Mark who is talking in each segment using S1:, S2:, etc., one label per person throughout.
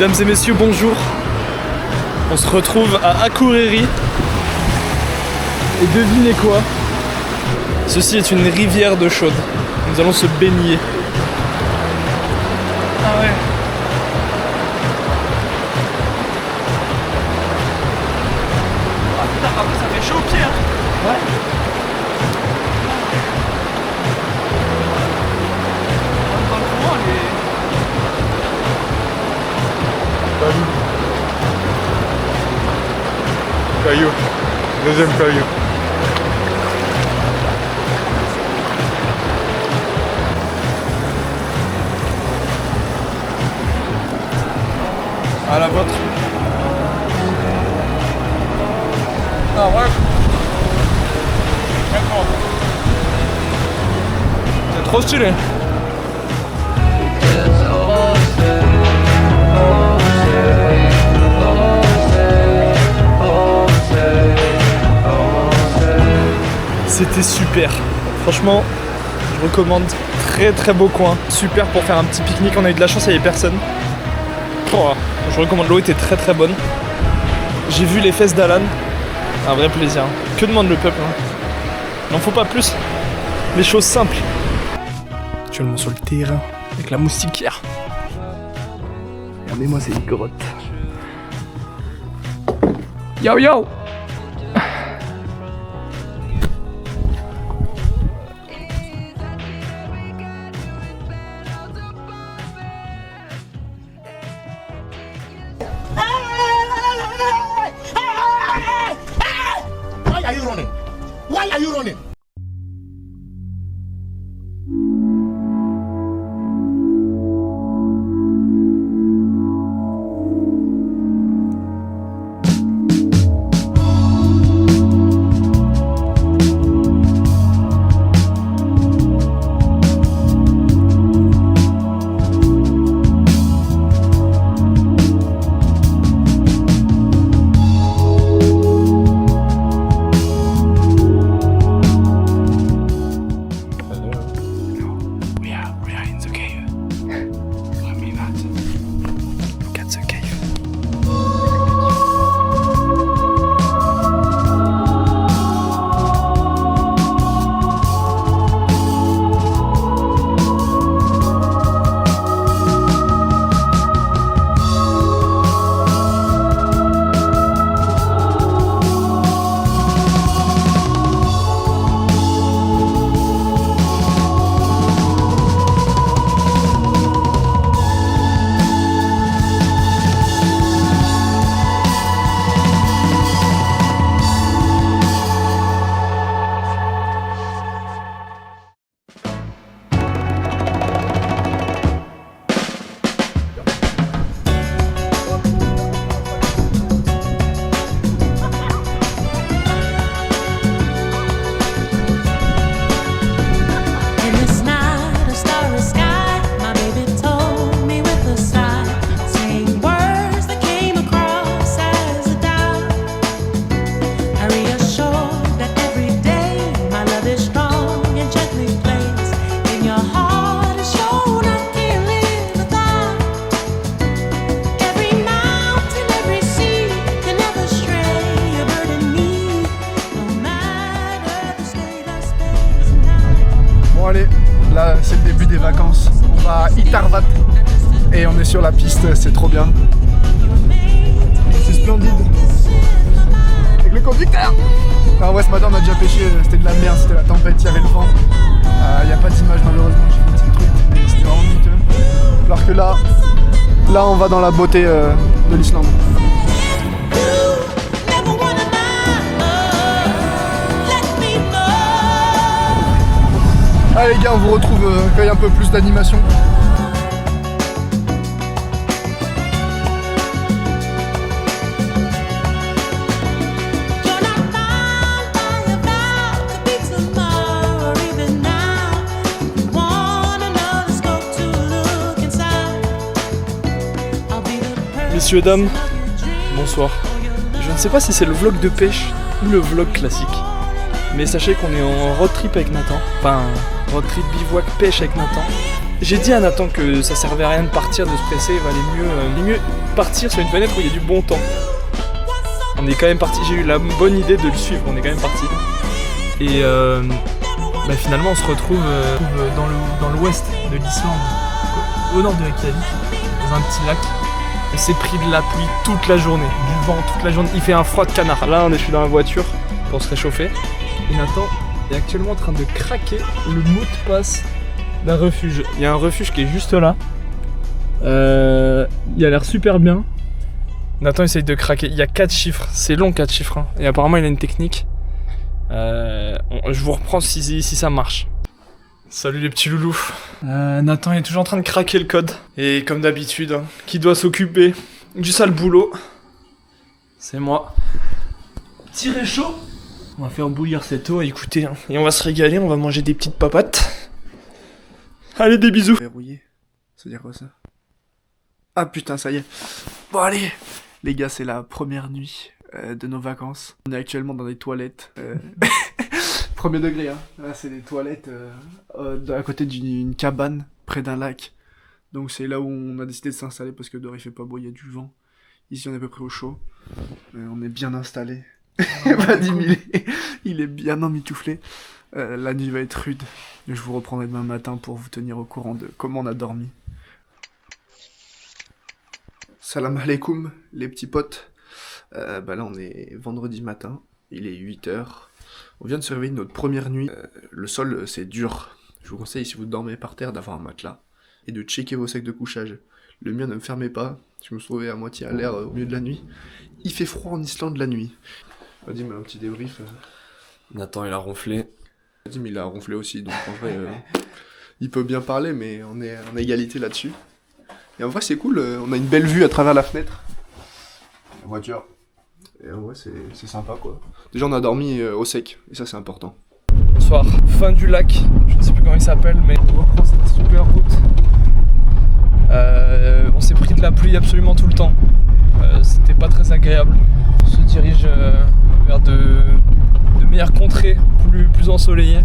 S1: Mesdames et messieurs, bonjour. On se retrouve à Akureyri. Et devinez quoi? Ceci est une rivière d'eau chaude. Nous allons se baigner. Ah ouais. Ah putain, par contre ça fait chaud au pied hein. Ouais. Dans le courant,
S2: Caillou. Deuxième caillou.
S1: À la vôtre. Ah ouais. C'est trop stylé. C'était super. Franchement, je recommande. Très beau coin. Super pour faire un petit pique-nique. On a eu de la chance, il n'y avait personne. Oh, je recommande, l'eau était très bonne. J'ai vu les fesses d'Alan. Un vrai plaisir. Que demande le peuple hein. Il n'en faut pas plus. Les choses simples. Actuellement sur le terrain avec la moustiquaire. Regardez-moi, c'est une grotte. Yo yo.
S3: Why are you running? Why are you running?
S1: Bon allez, là c'est le début des vacances. On va à Itarvat et on est sur la piste, c'est trop bien. C'est splendide. Avec le conducteur. Ah ouais, ce matin on a déjà pêché, c'était de la merde, c'était la tempête, il y avait le vent. Il n'y a pas d'image malheureusement, j'ai fait un petit truc, mais c'était vraiment miteux. Alors que là on va dans la beauté de l'Islande. Allez les gars, on vous retrouve quand il y a un peu plus d'animation. Messieurs, dames, bonsoir. Je ne sais pas si c'est le vlog de pêche ou le vlog classique. Mais sachez qu'on est en road trip avec Nathan. Enfin, road trip bivouac pêche avec Nathan. J'ai dit à Nathan que ça servait à rien de partir, de se presser, il valait mieux partir sur une planète où il y a du bon temps. On est quand même parti, j'ai eu la bonne idée de le suivre, on est quand même parti. Et finalement on se retrouve dans l'ouest de l'Islande, au nord de Reykjavik, dans un petit lac. On s'est pris de la pluie toute la journée, du vent toute la journée, il fait un froid de canard. Là je suis dans la voiture pour se réchauffer. Et Nathan est actuellement en train de craquer le mot de passe d'un refuge. Il y a un refuge qui est juste là. Il a l'air super bien. Nathan essaye de craquer. Il y a 4 chiffres. C'est long 4 chiffres. Hein. Et apparemment il a une technique. Je vous reprends si ça marche. Salut les petits loulous. Nathan est toujours en train de craquer le code. Et comme d'habitude, hein, qui doit s'occuper du sale boulot? C'est moi. Petit réchaud. On va faire bouillir cette eau, écoutez. Hein. Et on va se régaler, on va manger des petites papates. Allez, des bisous.
S4: Verrouillé. Ça veut dire quoi ça? Ah putain, ça y est. Bon allez les gars, c'est la première nuit de nos vacances. On est actuellement dans des toilettes. Premier degré, hein. Là, c'est des toilettes à côté d'une cabane, près d'un lac. Donc c'est là où on a décidé de s'installer parce que dehors il fait pas beau, il y a du vent. Ici on est à peu près au chaud. On est bien installé. Vadim, il est bien emmitouflé. La nuit va être rude. Je vous reprendrai demain matin pour vous tenir au courant de comment on a dormi. Salam alaikum, les petits potes. Là, on est vendredi matin. Il est 8h. On vient de se réveiller de notre première nuit. Le sol, c'est dur. Je vous conseille, si vous dormez par terre, d'avoir un matelas. Et de checker vos sacs de couchage. Le mien ne me fermait pas. Je me suis trouvé à moitié à l'air au milieu de la nuit. Il fait froid en Islande la nuit. Vadim, un petit débrief.
S1: Nathan, il a ronflé.
S4: Vadim, il a ronflé aussi, donc en vrai, il peut bien parler, mais on est en égalité là-dessus. Et en vrai, c'est cool, on a une belle vue à travers la fenêtre. La voiture. Et en vrai, c'est sympa, quoi. Déjà, on a dormi au sec, et ça, c'est important.
S1: Bonsoir, fin du lac. Je ne sais plus comment il s'appelle, mais on reprend cette super route. On s'est pris de la pluie absolument tout le temps. C'était pas très agréable. On se dirige vers de meilleures contrées, plus ensoleillées.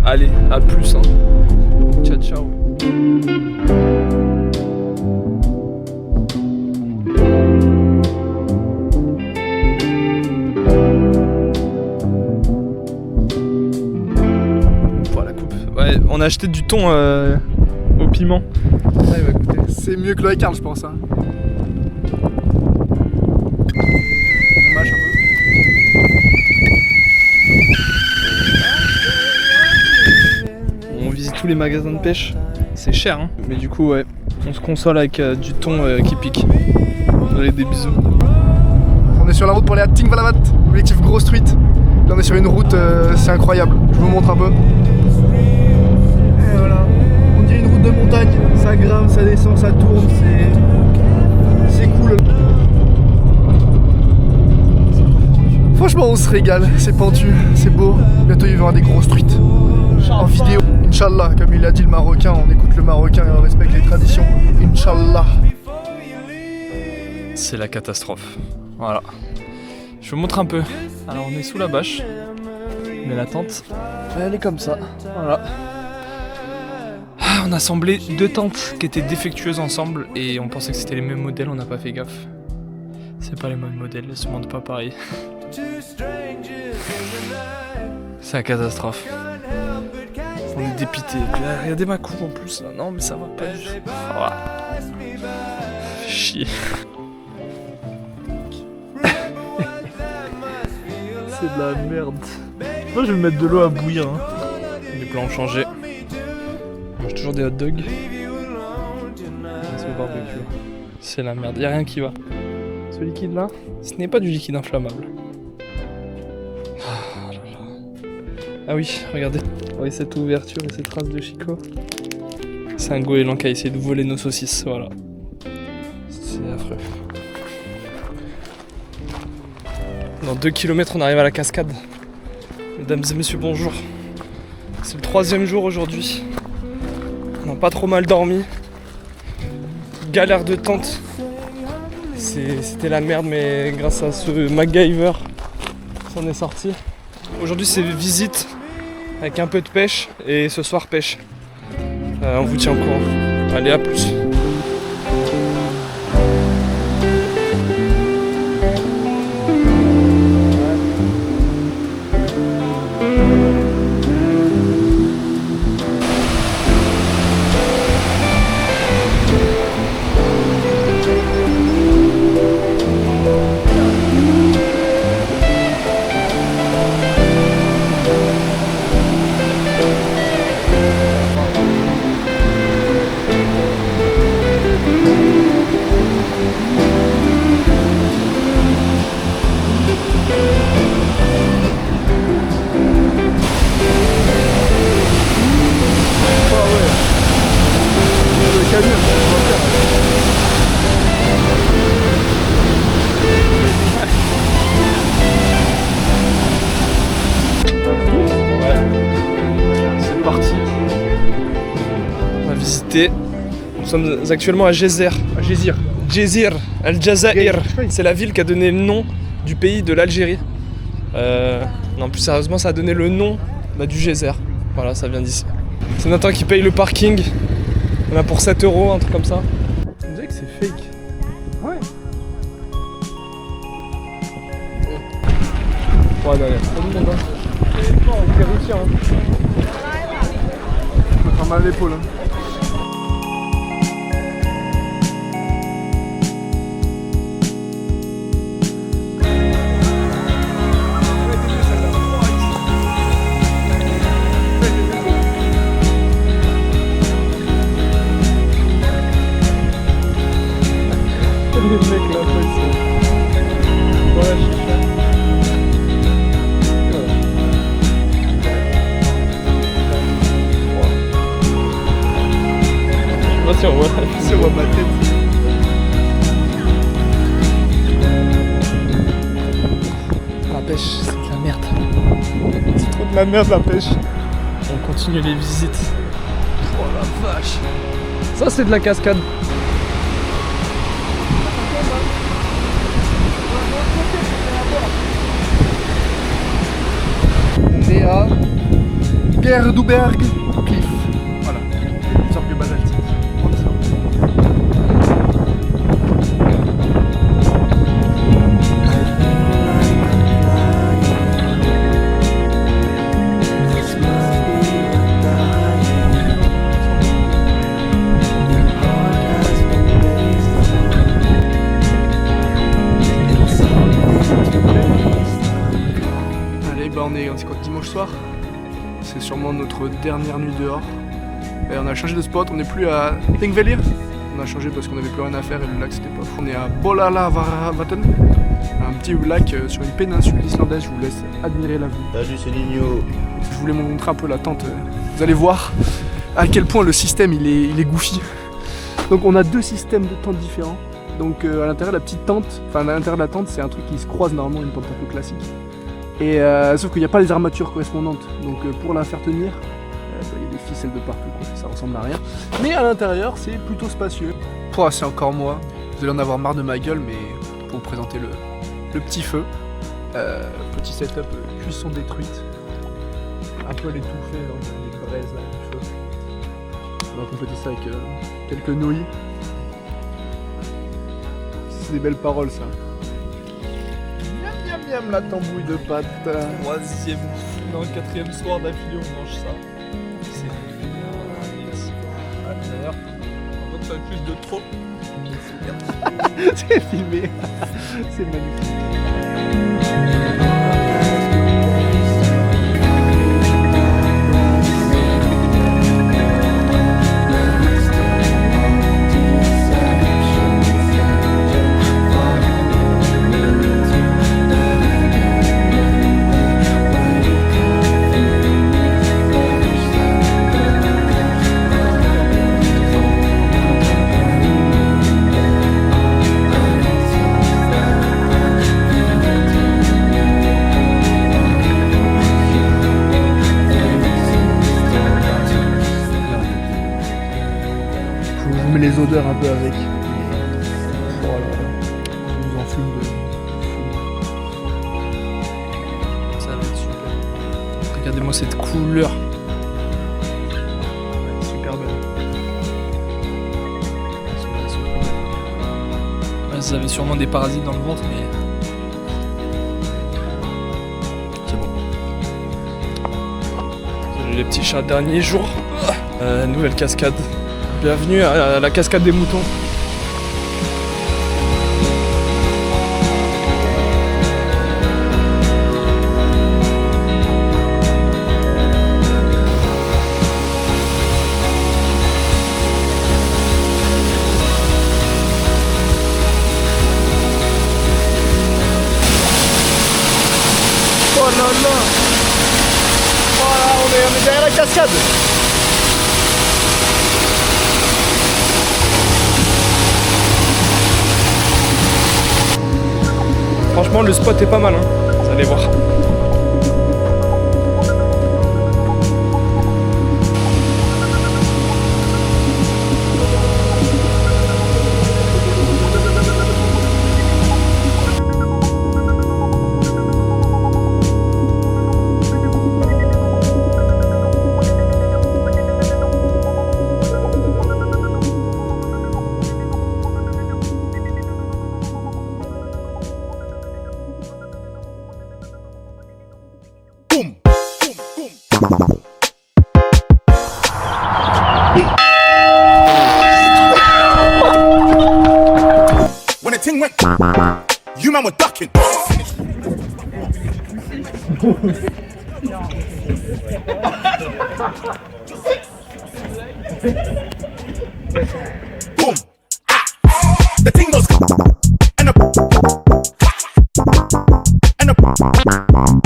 S1: Allez, à plus. Hein. Ciao, ciao. Voilà, coupe. Ouais, on a acheté du thon au piment. Ça, il va goûter.
S4: C'est mieux que le Carl, je pense. Hein.
S1: On visite tous les magasins de pêche. C'est cher, hein. Mais du coup, ouais, on se console avec du thon qui pique. Allez, des bisous.
S4: On est sur la route pour aller à Thingvallavat, objectif grosse truite. Là, on est sur une route, c'est incroyable. Je vous montre un peu. Et voilà, on dirait une route de montagne. Ça grimpe, ça descend, ça tourne, c'est cool. Franchement, on se régale, c'est pentu, c'est beau. Bientôt, il y aura des grosses truites en vidéo. Inch'Allah, comme il a dit le Marocain, on écoute le Marocain et on respecte les traditions. Inch'Allah.
S1: C'est la catastrophe. Voilà. Je vous montre un peu. Alors, on est sous la bâche. Mais la tente, elle est comme ça. Voilà. On a assemblé 2 tentes qui étaient défectueuses ensemble et on pensait que c'était les mêmes modèles, on n'a pas fait gaffe. C'est pas les mêmes modèles, elles se montent pas pareil. C'est la catastrophe. On est dépité. Regardez ma coupe en plus. Là. Non mais ça va pas du tout. Oh. Chier. C'est de la merde. Moi je vais mettre de l'eau à bouillir. Hein. Les plans ont changé. On mange toujours des hot dogs. C'est au barbecue. C'est la merde, y'a rien qui va. Ce liquide là, ce n'est pas du liquide inflammable. Ah oui, regardez. Regardez cette ouverture et ces traces de Chico. C'est un goéland qui a essayé de voler nos saucisses, voilà. C'est affreux. Dans 2 km, on arrive à la cascade. Mesdames et messieurs, bonjour. C'est le 3e jour aujourd'hui. On n'a pas trop mal dormi. Galère de tente. C'était la merde, mais grâce à ce MacGyver, ça en est sorti. Aujourd'hui, c'est visite avec un peu de pêche et ce soir, pêche. On vous tient au courant. Allez, à plus. C'est parti. On va visiter. Nous sommes actuellement à Gézer.
S4: Gézir.
S1: Gézir, Al Jazair. C'est la ville qui a donné le nom du pays de l'Algérie. Non, plus sérieusement, ça a donné le nom du Gézer. Voilà, ça vient d'ici. C'est Nathan qui paye le parking. On a pour 7 €, un truc comme ça. On dirait que c'est fake. Ouais. Ouais, non, il y a trop de monde. C'est fort, on fait réussir.
S4: Je me prends mal l'épaule.
S1: Les mecs là, voilà, je suis fan. Voilà. Si on voit
S4: ma tête.
S1: La pêche, c'est de la merde. C'est trop de la merde la pêche. On continue les visites. Oh la vache. Ça c'est de la cascade.
S4: On est à Gerdouberg Cliff. Voilà, une sorte de basaltique. On est quoi, dimanche soir. C'est sûrement notre dernière nuit dehors. Et on a changé de spot, on n'est plus à Thingvellir. On a changé parce qu'on n'avait plus rien à faire et le lac c'était pas fou. On est à Bolalavatten, un petit lac sur une péninsule islandaise. Je vous laisse admirer la vue.
S3: Salut, c'est Nino.
S4: Je voulais vous montrer un peu la tente. Vous allez voir à quel point le système il est goofy. Donc on a deux systèmes de tentes différents. Donc à l'intérieur de la petite tente, enfin à l'intérieur de la tente c'est un truc qui se croise normalement une tente un peu classique. Et sauf qu'il n'y a pas les armatures correspondantes, donc pour la faire tenir, il y a des ficelles de partout, quoi. Ça ressemble à rien. Mais à l'intérieur, c'est plutôt spacieux. Oh, c'est encore moi, vous allez en avoir marre de ma gueule, mais pour vous présenter le petit feu, petit setup cuisson détruite, un peu l'étouffé dans les braises là, du feu. On va compléter ça avec quelques nouilles. C'est des belles paroles ça. Miam la tambouille de pâtes.
S1: Quatrième soir d'affilée, on mange ça. C'est dégueulasse. D'ailleurs, on voit que ça accuse de trop.
S4: C'est filmé. C'est magnifique. Les odeurs un peu avec. Voilà. On nous en fume de fou.
S1: Ça va être super. Regardez-moi cette couleur.
S4: Ouais, super belle.
S1: Vous avez sûrement des parasites dans le ventre, mais c'est bon. Salut les petits chats, dernier jour. Nouvelle cascade. Bienvenue à la cascade des moutons. Oh là là! Voilà, on est derrière la cascade! Franchement, le spot est pas mal, hein. Vous allez voir.
S3: Boom. Boom. Boom. When the thing went, you man were ducking. Boom. The thing goes and the boom, boom,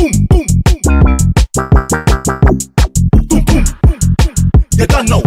S3: boom, boom, boom, boom. You don't know.